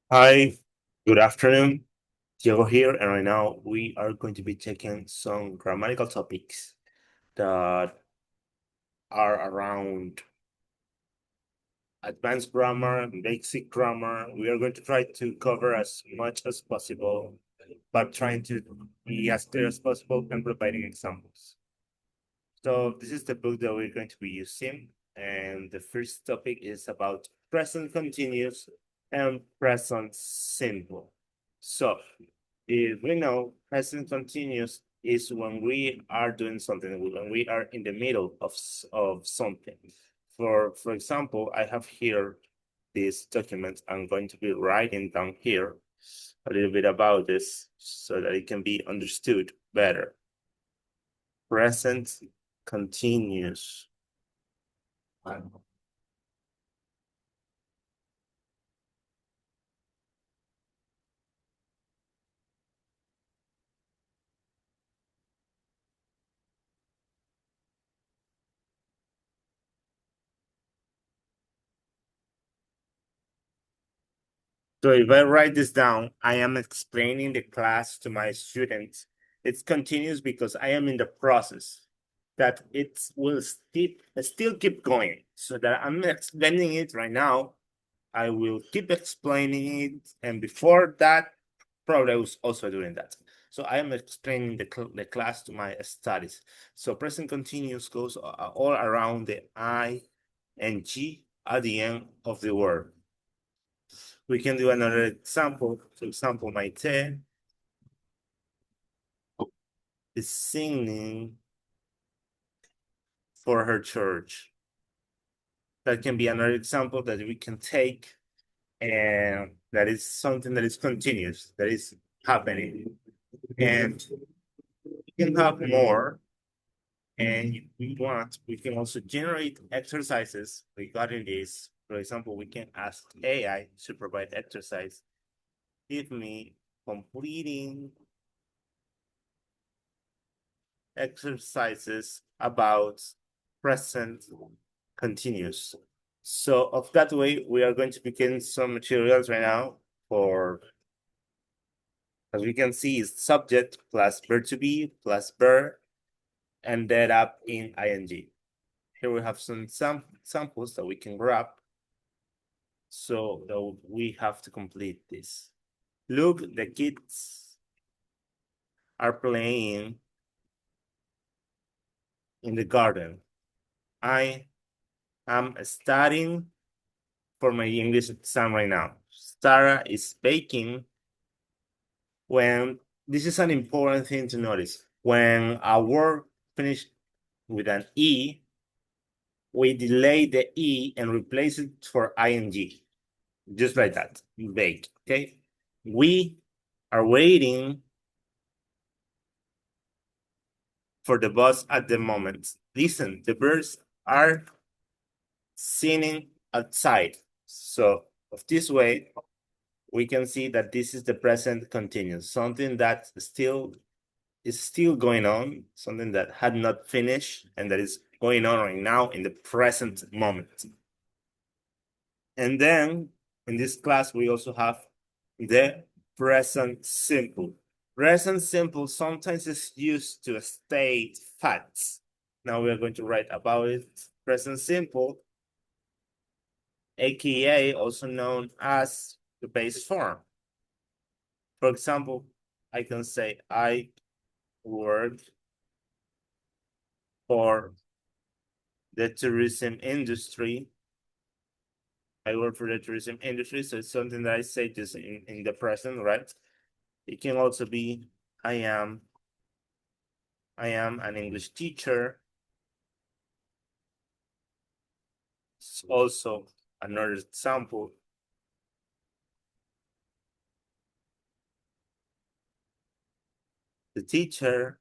Hi, good afternoon. Diego here, and right now we are going to be taking some grammatical topics that are around advanced grammar, basic grammar. We are going to try to cover as much as possible, but trying to be as clear as possible and providing examples. So this is the book that we're going to be using, and the first topic is about present continuous and present simple. So if we know present continuous is when we are doing something, when we are in the middle of something. For example, I have here this document. I'm going to be writing down here a little bit about this so that it can be understood better. Present continuous. So if I write this down, I am explaining the class to my students. It's continuous because I am in the process that it will still keep going. So that I'm explaining it right now. I will keep explaining it. And before that, probably I was also doing that. So I am explaining the class to my studies. So present continuous goes all around the I and G at the end of the word. We can do another example. For example, Maite is singing for her church. That can be another example that we can take, and that is something that is continuous, that is happening. And we can have more. And if we want, we can also generate exercises regarding this. For example, we can ask AI to provide exercise. Give me completing exercises about present continuous. So of that way, we are going to begin some materials right now for, as we can see, is subject plus verb to be plus verb ended up in ing. Here we have some samples that we can grab. So that we have to complete this. Look, the kids are playing in the garden. I am studying for my English exam right now. Sarah is baking when this is an important thing to notice. When a word finished with an E, we delay the E and replace it for ing. Just like that. Bake. Okay. We are waiting for the bus at the moment. Listen, the birds are singing outside. So of this way, we can see that this is the present continuous, something that still is still going on, something that had not finished and that is going on right now in the present moment. And then in this class, we also have the present simple. Present simple sometimes is used to state facts. Now we are going to write about it. Present simple, aka also known as the base form. For example, I can say I work for the tourism industry. I work for the tourism industry, so it's something that I say just in the present, right? It can also be I am I am an English teacher. It's also another example. The teacher,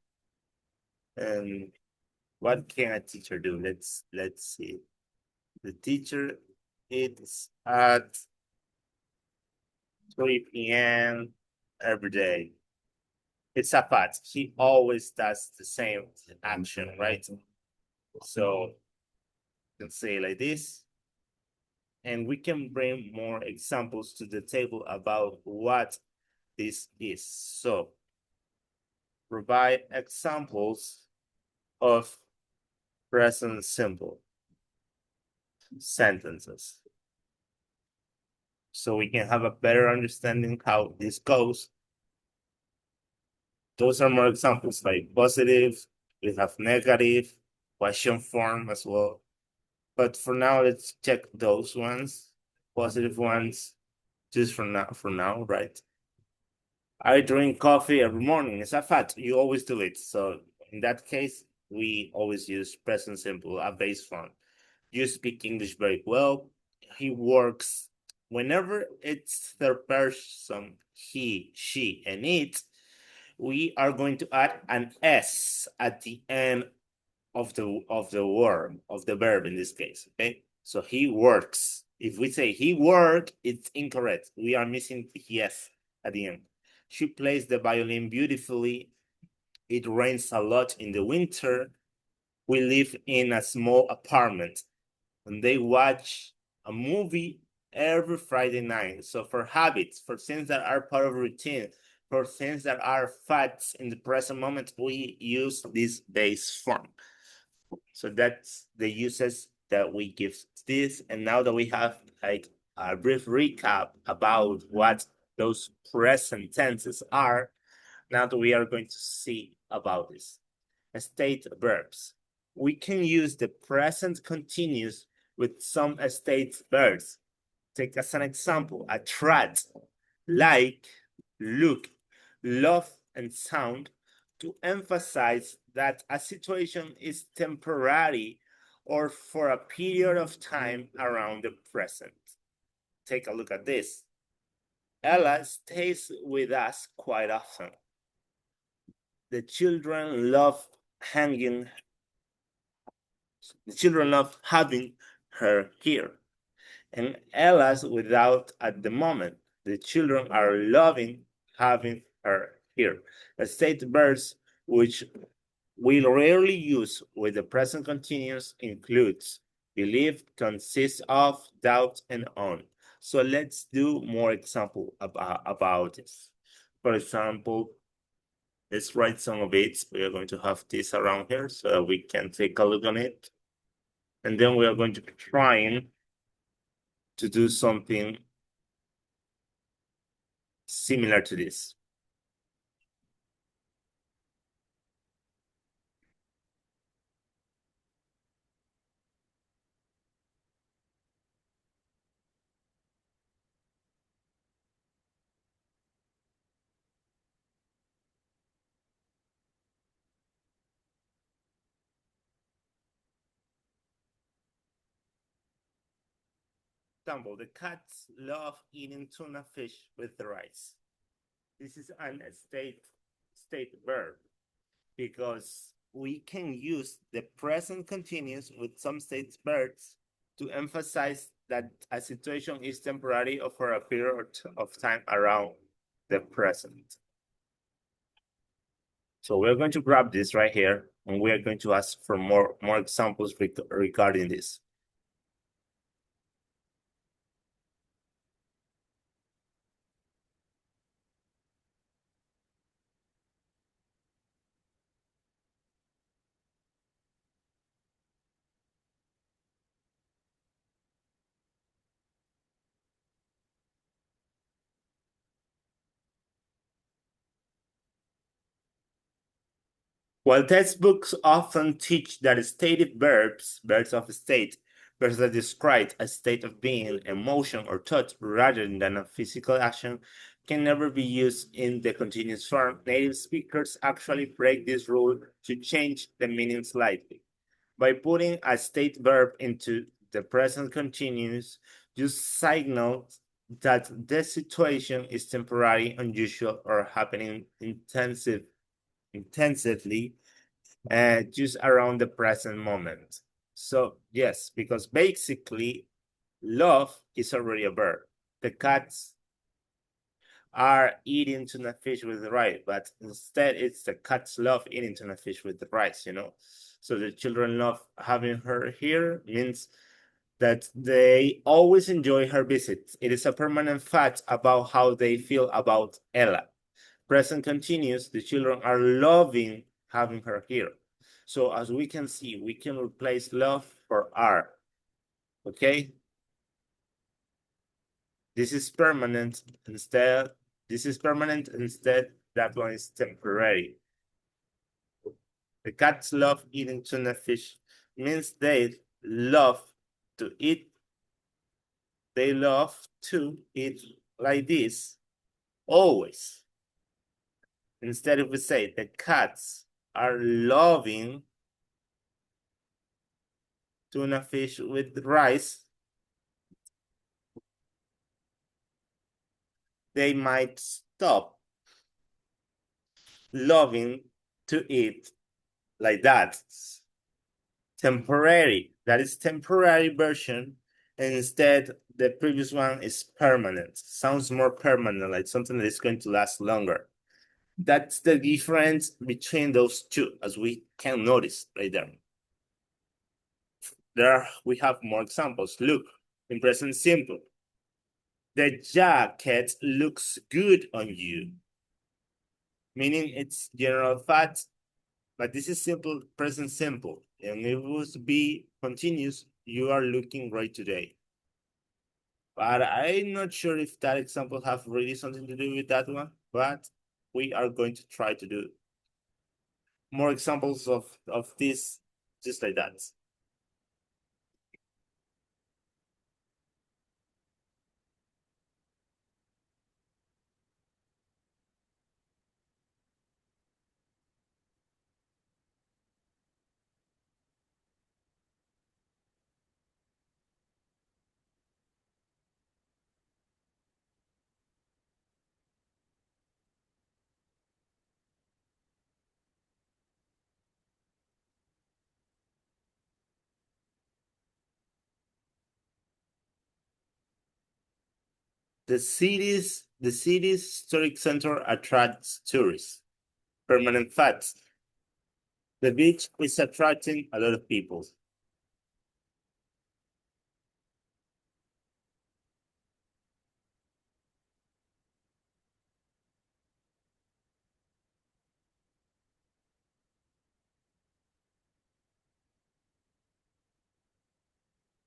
and what can a teacher do? Let's see. The teacher it's at 3 p.m. every day. It's a fact. He always does the same action, right? So you can say like this. and we can bring more examples to the table about what this is. So provide examples of present simple sentences so we can have a better understanding how this goes. Those are more examples like positive, we have negative, question form as well. But for now, let's check those ones, positive ones, just for now, right? I drink coffee every morning. It's a fact. You always do it. So in that case, we always use present simple, a base form. You speak English very well. He works. Whenever it's third person, he, she, and it, we are going to add an S at the end of the word, of the verb in this case. Okay. So he works. If we say he worked, it's incorrect. We are missing the S at the end. She plays the violin beautifully. It rains a lot in the winter. We live in a small apartment and they watch a movie every Friday night. So for habits, for things that are part of routine, for things that are facts in the present moment, we use this base form. So that's the uses that we give this. And now that we have like a brief recap about what those present tenses are, now that we are going to see about this. State verbs. We can use the present continuous with some state verbs. Take as an example, attract, like, look, love, and sound to emphasize that a situation is temporary or for a period of time around the present. Take a look at this. Ella stays with us quite often. The children love hanging. The children love having her here. And Ella's without at the moment. The children are loving having her here. The state verbs which we rarely use with the present continuous includes believe, consists of, doubt, and on. So let's do more example about this. For example, let's write some of it. We are going to have this around here so that we can take a look on it. And then we are going to be trying to do something similar to this. Example, the cats love eating tuna fish with the rice. This is an state verb because we can use the present continuous with some state verbs to emphasize that a situation is temporary or for a period of time around the present. So we're going to grab this right here and we're going to ask for more examples regarding this. While textbooks often teach that stative verbs, verbs of state, verbs that describe a state of being, emotion, or thought rather than a physical action, can never be used in the continuous form, native speakers actually break this rule to change the meaning slightly. By putting a state verb into the present continuous, you signal that the situation is temporary, unusual, or happening intensively just around the present moment. So yes, because basically love is already a verb. The cats are eating tuna fish with the rice, but instead it's the cats love eating tuna fish with the rice, you know. So the children love having her here means that they always enjoy her visits. It is a permanent fact about how they feel about Ella. Present continuous, the children are loving having her here. So as we can see, we can replace love for are. Okay? This is permanent instead. This is permanent instead. That one is temporary. The cats love eating tuna fish means they love to eat. They love to eat like this always. Instead, if we say the cats are loving tuna fish with rice, they might stop loving to eat like that. Temporary, that is temporary version. And instead, the previous one is permanent. Sounds more permanent, like something that is going to last longer. That's the difference between those two, as we can notice right there. There we have more examples. Look, in present simple. The jacket looks good on you, meaning it's general fact, but this is simple, present simple. And if it was to be continuous, you are looking great today. But I'm not sure if that example have really something to do with that one, but we are going to try to do more examples of this just like that. The city's historic center attracts tourists. Permanent facts. The beach is attracting a lot of people.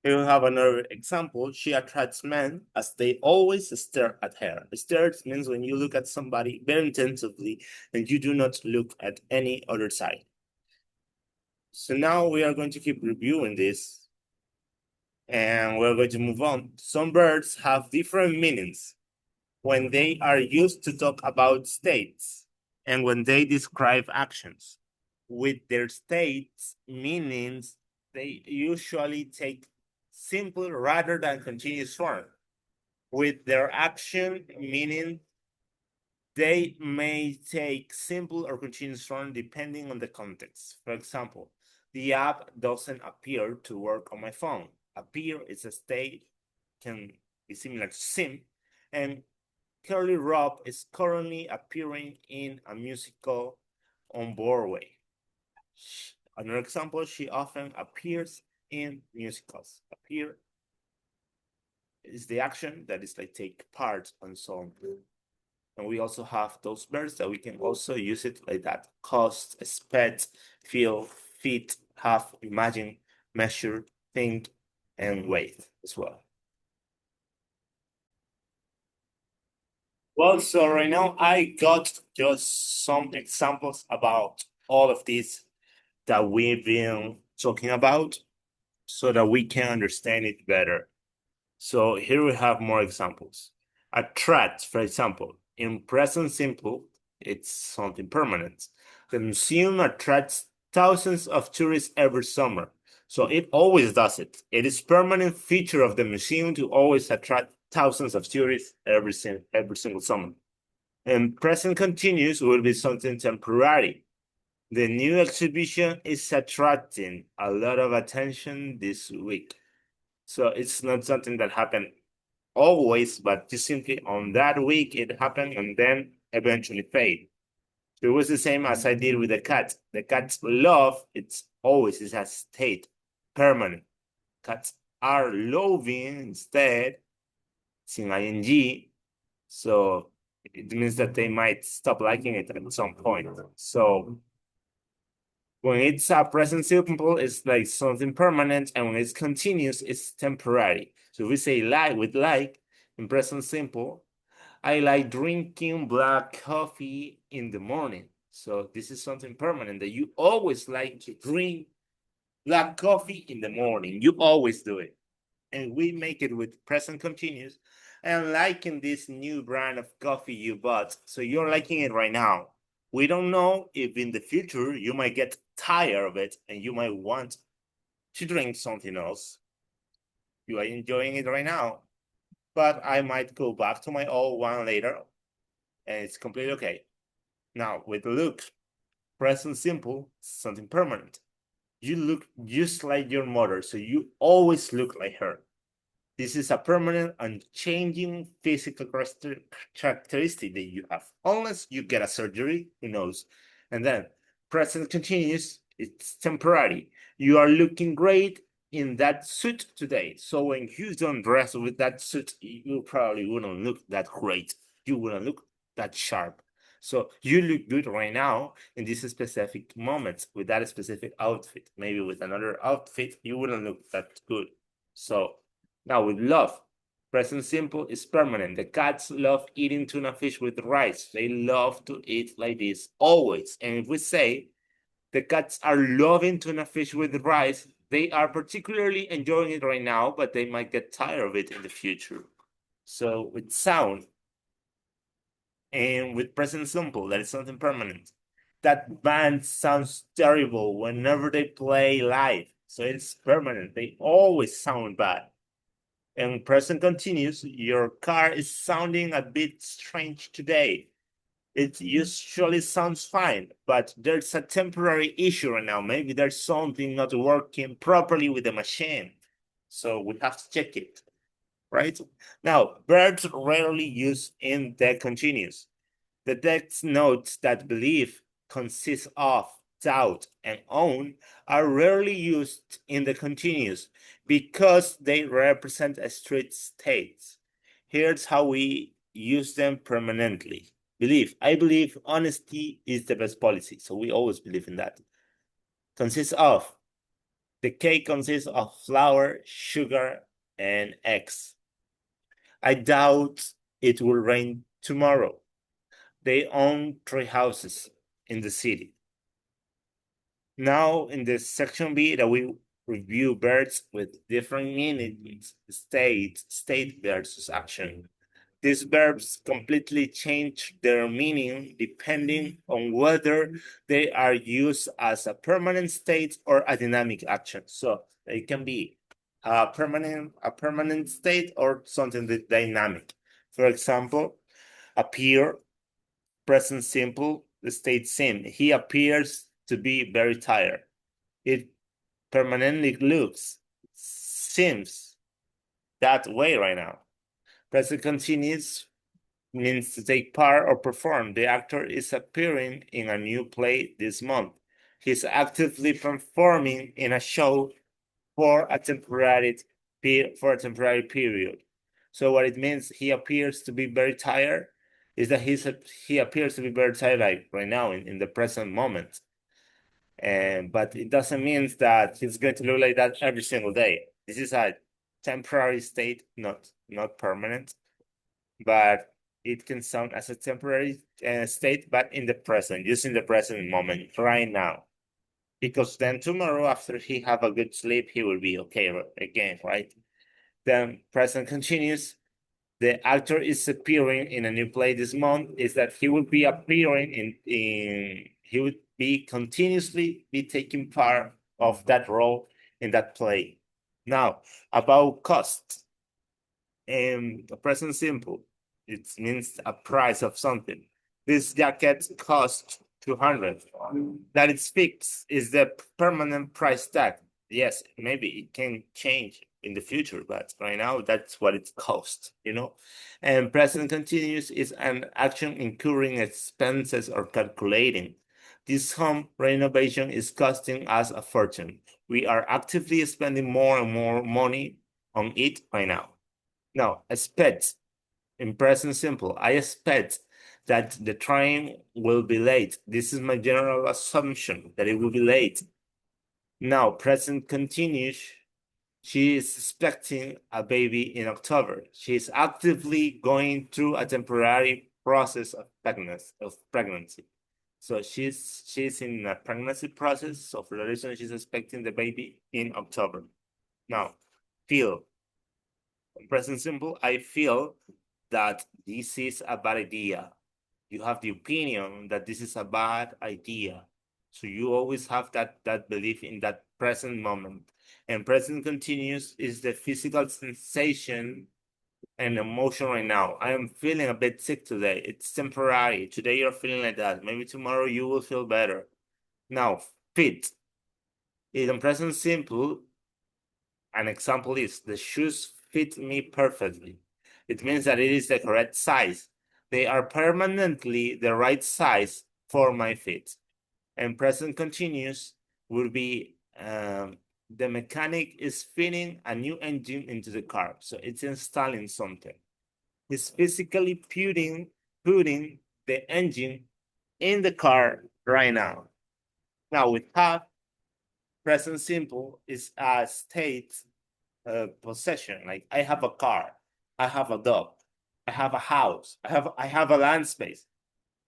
Here we have another example. She attracts men as they always stare at her. Stare means when you look at somebody very intensively and you do not look at any other side. So now we are going to keep reviewing this and we're going to move on. Some birds have different meanings when they are used to talk about states and when they describe actions. With their states meanings, they usually take simple rather than continuous form. With their action meaning, they may take simple or continuous form depending on the context. For example, the app doesn't appear to work on my phone. Appear is a state, can be similar to sim, and Curly Rob is currently appearing in a musical on Broadway. Another example, she often appears in musicals. Appear is the action that is like take part on song. And we also have those verbs that we can also use it like that. Cost, expect, feel, fit, have, imagine, measure, think, and wait as well. Well, so right now I got just some examples about all of these that we've been talking about so that we can understand it better. So here we have more examples. Attract, for example, in present simple, it's something permanent. The museum attracts thousands of tourists every summer. So it always does it. It is permanent feature of the museum to always attract thousands of tourists every single summer. And present continuous will be something temporary. The new exhibition is attracting a lot of attention this week. So it's not something that happened always, but just simply on that week it happened and then eventually fade. So it was the same as I did with the cat. The cat's love, it's always, it has state, permanent. Cats are loving instead, sin ing. So it means that they might stop liking it at some point. So when it's a present simple, it's like something permanent, and when it's continuous, it's temporary. So if we say like with like in present simple, I like drinking black coffee in the morning. So this is something permanent that you always like to drink black coffee in the morning. You always do it. And we make it with present continuous. And liking this new brand of coffee you bought. So you're liking it right now. We don't know if in the future you might get tired of it and you might want to drink something else. You are enjoying it right now, but I might go back to my old one later, and it's completely okay. Now, with look, present simple, something permanent. You look just like your mother, so you always look like her. This is a permanent and changing physical characteristic that you have, unless you get a surgery, who knows. And then present continuous, it's temporary. You are looking great in that suit today. So when you don't dress with that suit, you probably wouldn't look that great. You wouldn't look that sharp. So you look good right now in this specific moment with that specific outfit. Maybe with another outfit, you wouldn't look that good. So now with love, present simple is permanent. The cats love eating tuna fish with rice. They love to eat like this always. And if we say the cats are loving tuna fish with rice, they are particularly enjoying it right now, but they might get tired of it in the future. So with sound and with present simple, that is something permanent. That band sounds terrible whenever they play live. So it's permanent. They always sound bad. And present continuous, your car is sounding a bit strange today. It usually sounds fine, but there's a temporary issue right now. Maybe there's something not working properly with the machine. So we have to check it, right? Now, verbs rarely use in the continuous. The text notes that belief consists of doubt and own are rarely used in the continuous because they represent a strict state. Here's how we use them permanently. Belief. I believe honesty is the best policy. So we always believe in that. Consists of. The cake consists of flour, sugar, and eggs. I doubt it will rain tomorrow. They own 3 houses in the city. Now, in the section B, that we review verbs with different meanings, state versus action. These verbs completely change their meaning depending on whether they are used as a permanent state or a dynamic action. So it can be a permanent state or something that dynamic. For example, appear, present simple, the state sim. He appears to be very tired. It permanently seems that way right now. Present continuous means to take part or perform. The actor is appearing in a new play this month. He's actively performing in a show for a temporary period. So what it means, he appears to be very tired, is that he appears to be very tired like right now in the present moment. And but it doesn't mean that he's going to look like that every single day. This is a temporary state, not permanent, but it can sound as a temporary state, but in the present, just in the present moment, right now. Because then tomorrow, after he have a good sleep, he will be okay again, right? Then present continues. The actor is appearing in a new play this month. Is that he will be appearing he would be continuously be taking part of that role in that play. Now about cost. Present simple. It means a price of something. This jacket costs 200. That is fixed is the permanent price tag. Yes, maybe it can change in the future, but right now that's what it costs, you know? And present continuous is an action incurring expenses or calculating. This home renovation is costing us a fortune. We are actively spending more and more money on it right now. Now, expect in present simple, I expect that the train will be late. This is my general assumption that it will be late. Now, present continuous, she is expecting a baby in October. She is actively going through a temporary process of pregnancy. So she's in a pregnancy process. So for the reason she's expecting the baby in October. Now, feel present simple. I feel that this is a bad idea. You have the opinion that this is a bad idea. So you always have that belief in that present moment. And present continuous is the physical sensation and emotion right now. I am feeling a bit sick today. It's temporary. Today you're feeling like that. Maybe tomorrow you will feel better. Now, fit. In present simple, an example is the shoes fit me perfectly. It means that it is the correct size. They are permanently the right size for my feet. And present continuous would be the mechanic is fitting a new engine into the car. So it's installing something. It's physically putting the engine in the car right now. Now we have present simple is a state possession. Like I have a car, I have a dog, I have a house, I have a land space,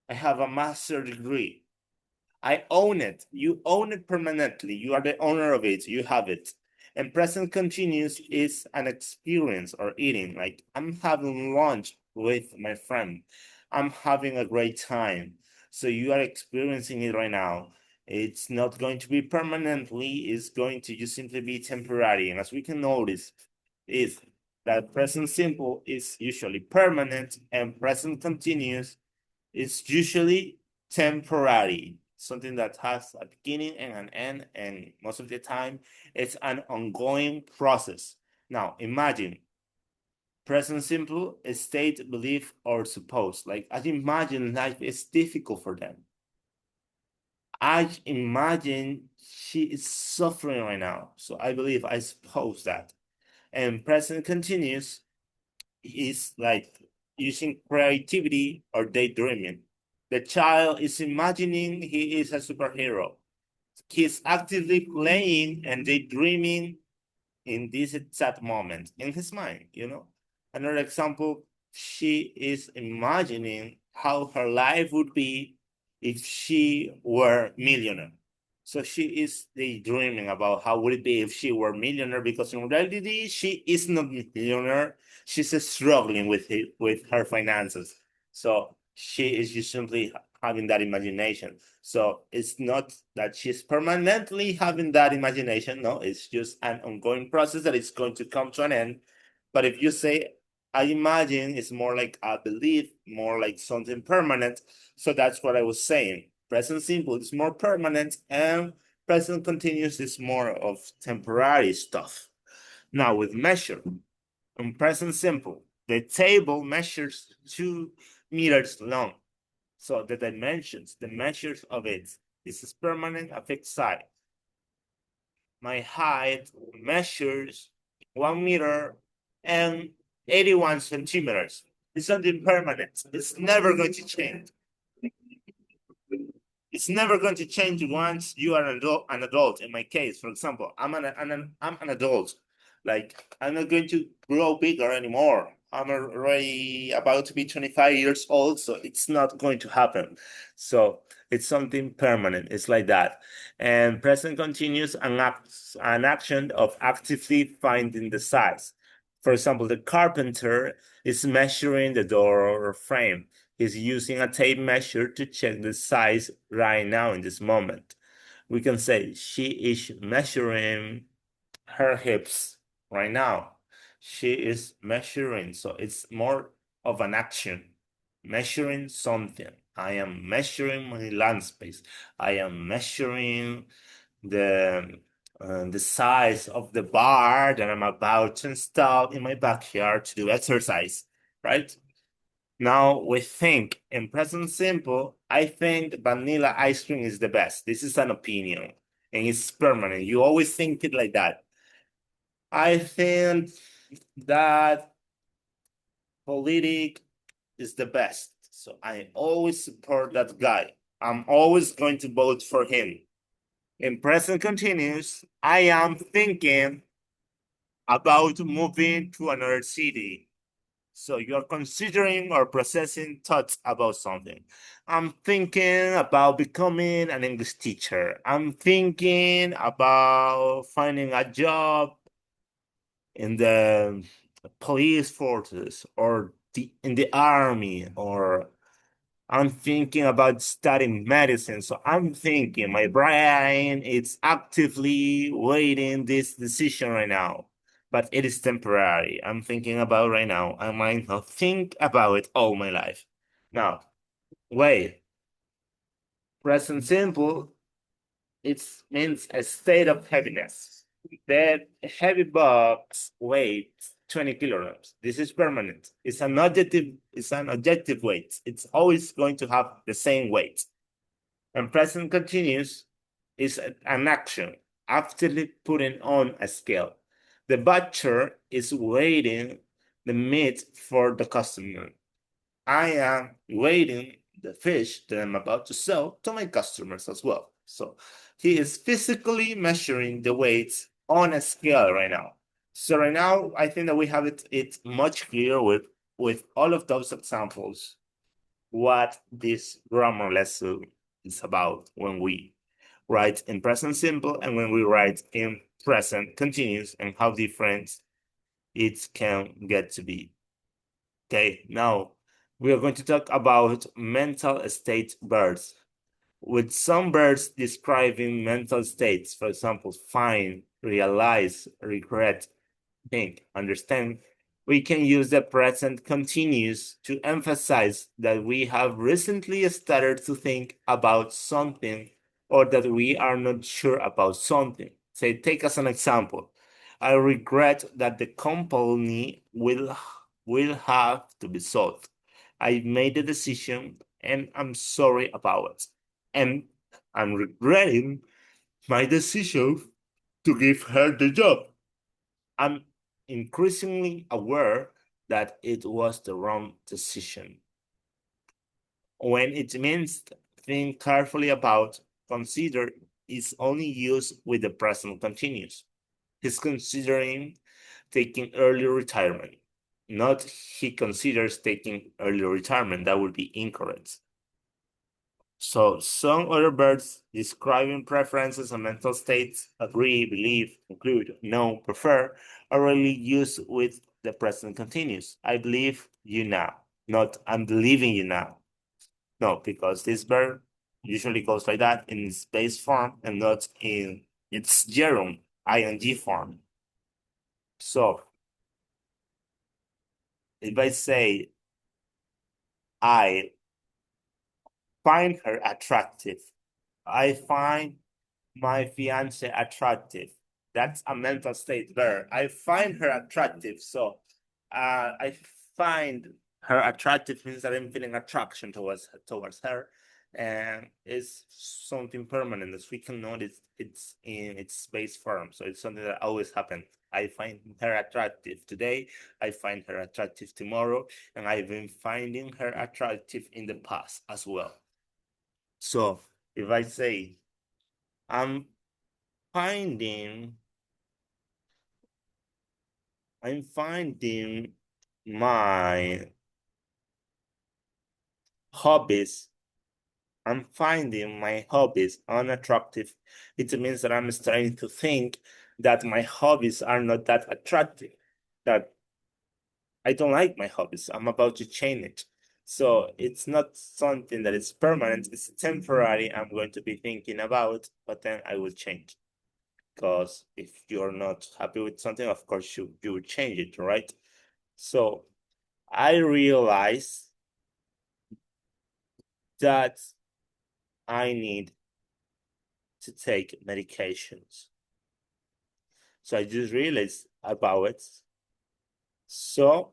I have a master degree. I own it. You own it permanently. You are the owner of it. You have it. And present continuous is an experience or eating. Like I'm having lunch with my friend. I'm having a great time. So you are experiencing it right now. It's not going to be permanently, it's going to just simply be temporary. And as we can notice, is that present simple is usually permanent and present continuous is usually temporary, something that has a beginning and an end, and most of the time it's an ongoing process. Now, imagine present simple state, belief, or suppose. Like, I imagine life is difficult for them. I imagine she is suffering right now. So I believe, I suppose that. And present continuous is like using creativity or daydreaming. The child is imagining he is a superhero. He's actively playing and daydreaming in this exact moment in his mind, you know? Another example, she is imagining how her life would be if she were millionaire. So she is daydreaming about how would it be if she were millionaire, because in reality she is not millionaire. She's struggling with her finances. So she is just simply having that imagination. So it's not that she's permanently having that imagination. No, it's just an ongoing process that is going to come to an end. But if you say, I imagine, it's more like a belief, more like something permanent. So that's what I was saying. Present simple is more permanent and present continuous is more of temporary stuff. Now with measure, in present simple, the table measures 2 meters long. So the dimensions, the measures of it, this is permanent, a fixed size. My height measures 1 meter and 81 centimeters. It's something permanent. It's never going to change. It's never going to change once you are an adult. In my case, for example, I'm an adult. Like I'm not going to grow bigger anymore. I'm already about to be 25 years old, so it's not going to happen. So it's something permanent. It's like that. And present continues an action of actively finding the size. For example, the carpenter is measuring the door or frame. He's using a tape measure to check the size right now in this moment. We can say she is measuring her hips right now. She is measuring, so it's more of an action, measuring something. I am measuring my land space. I am measuring the size of the bar that I'm about to install in my backyard to do exercise, right? Now we think in present simple, I think vanilla ice cream is the best. This is an opinion and it's permanent. You always think it like that. I think that politic is the best. So I always support that guy. I'm always going to vote for him. In present continuous, I am thinking about moving to another city. So you're considering or processing thoughts about something. I'm thinking about becoming an English teacher. I'm thinking about finding a job in the police forces or in the army, or I'm thinking about studying medicine. So I'm thinking my brain is actively waiting this decision right now, but it is temporary. I'm thinking about right now. I might not think about it all my life. Now, wait, present simple, it means a state of heaviness. That heavy box weighs 20 kilograms. This is permanent. It's an objective weight. It's always going to have the same weight. And present continuous is an action after putting on a scale. The butcher is weighing the meat for the customer. I am weighing the fish that I'm about to sell to my customers as well. So he is physically measuring the weights on a scale right now. So right now, I think that we have it much clearer with all of those examples what this grammar lesson is about when we write in present simple and when we write in present continuous, and how different it can get to be. Okay, now we are going to talk about mental state verbs. With some verbs describing mental states, for example, find, realize, regret, think, understand, we can use the present continuous to emphasize that we have recently started to think about something or that we are not sure about something. Say, take as an example. I regret that the company will have to be sold. I made the decision and I'm sorry about it. And I'm regretting my decision to give her the job. I'm increasingly aware that it was the wrong decision. When it means think carefully about, consider is only used with the present continuous. He's considering taking early retirement, not he considers taking early retirement. That would be incorrect. So some other verbs describing preferences and mental states, agree, believe, conclude, know, prefer, are really used with the present continuous. I believe you now, not I'm believing you now. No, because this verb usually goes like that in its base form and not in its gerund, ing form. So if I say I find her attractive, I find my fiance attractive. That's a mental state there. I find her attractive. So I find her attractive means that I'm feeling attraction towards her. And it's something permanent as we can notice it's in its base form. So it's something that always happens. I find her attractive today. I find her attractive tomorrow. And I've been finding her attractive in the past as well. So if I say I'm finding I'm finding my hobbies. I'm finding my hobbies unattractive. It means that I'm starting to think that my hobbies are not that attractive, that I don't like my hobbies. I'm about to change it. So it's not something that is permanent, it's temporary. I'm going to be thinking about, but then I will change. Because if you're not happy with something, of course you would change it, right? So I realize that I need to take medications. So I just realized about it. So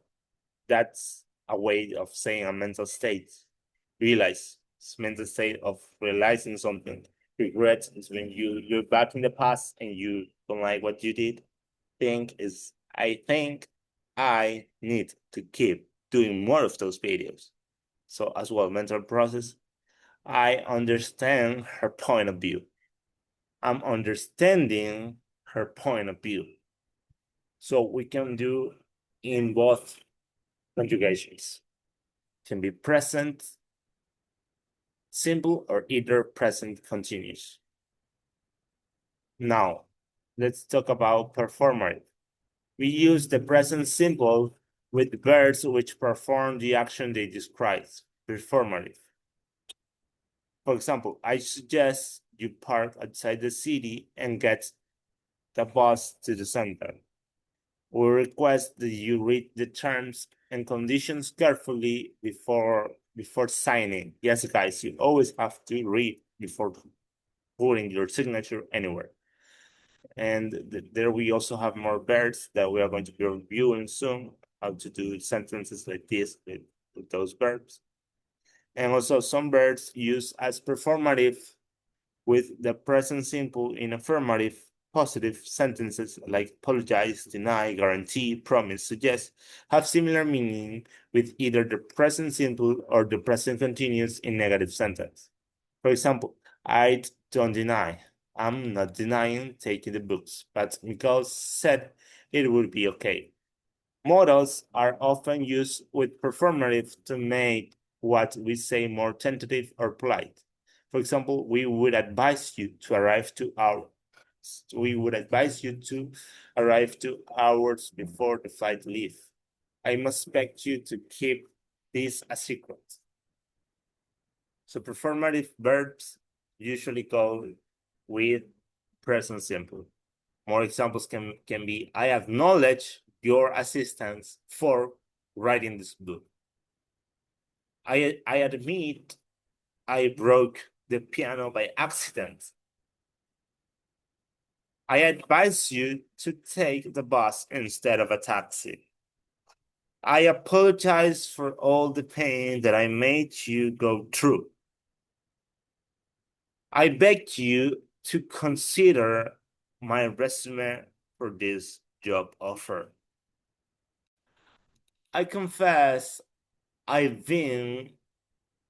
that's a way of saying a mental state. Realize it's mental state of realizing something. Regret is when you look back in the past and you don't like what you did. Think is I think I need to keep doing more of those videos. So as well, mental process, I understand her point of view. I'm understanding her point of view. So we can do in both conjugations. Can be present simple or either present continuous. Now, let's talk about performative. We use the present simple with verbs which perform the action they describe. Performative. For example, I suggest you park outside the city and get the bus to the center. We request that you read the terms and conditions carefully before signing. Yes, guys, you always have to read before putting your signature anywhere. And there we also have more verbs that we are going to be reviewing soon, how to do sentences like this with those verbs. And also some verbs used as performative with the present simple in affirmative positive sentences like apologize, deny, guarantee, promise, suggest have similar meaning with either the present simple or the present continuous in negative sentence. For example, I don't deny. I'm not denying taking the books, but Mikael said it would be okay. Modals are often used with performative to make what we say more tentative or polite. For example, we would advise you to arrive 2 hours. We would advise you to arrive 2 hours before the flight leaves. I must expect you to keep this a secret. So performative verbs usually go with present simple. More examples can be, I acknowledge your assistance for writing this book. I admit I broke the piano by accident. I advise you to take the bus instead of a taxi. I apologize for all the pain that I made you go through. I beg you to consider my resume for this job offer. I confess I've been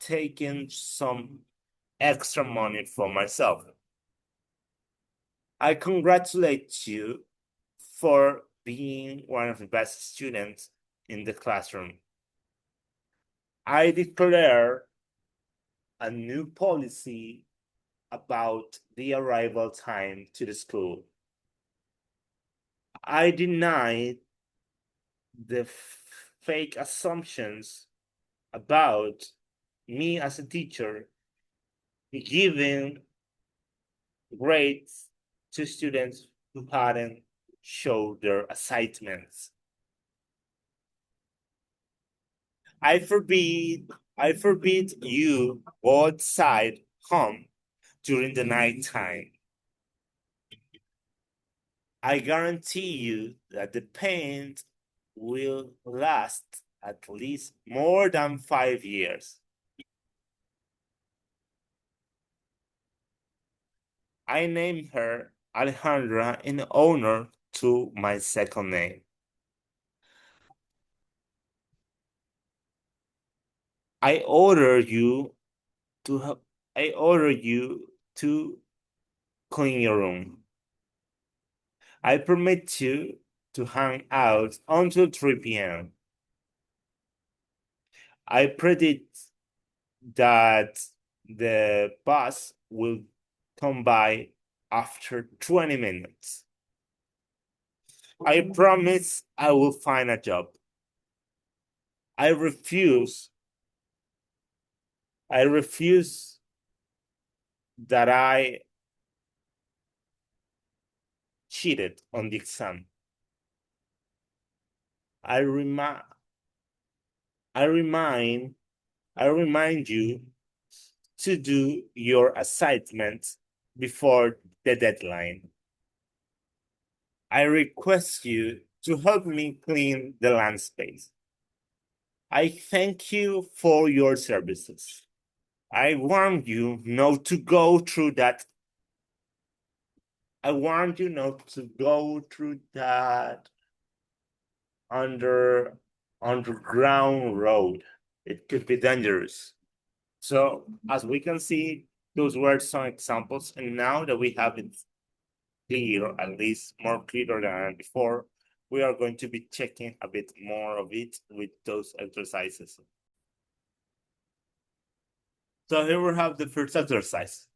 taking some extra money for myself. I congratulate you for being one of the best students in the classroom. I declare a new policy about the arrival time to the school. I deny the fake assumptions about me as a teacher giving grades to students who hadn't showed their assignments. I forbid you go outside home during the night time. I guarantee you that the pain will last at least more than 5 years. I named her Alejandra in honor to my second name. I order you to I order you to clean your room. I permit you to hang out until 3 p.m. I predict that the bus will come by after 20 minutes. I promise I will find a job. I refuse. I refuse that I cheated on the exam. I remind I remind I remind you to do your assignment before the deadline. I request you to help me clean the land space. I thank you for your services. I warn you not to go through that. I warn you not to go through that underground road. It could be dangerous. So as we can see, those were some examples. And now that we have it clear, at least more clear than before, we are going to be checking a bit more of it with those exercises. So here we have the first exercise.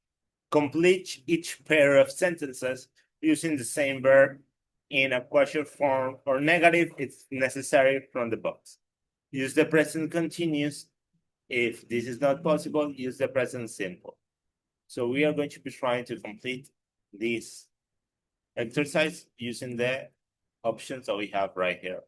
Complete each pair of sentences using the same verb in a question form or negative if necessary from the box. Use the present continuous. If this is not possible, use the present simple. So we are going to be trying to complete this exercise using the options that we have right here.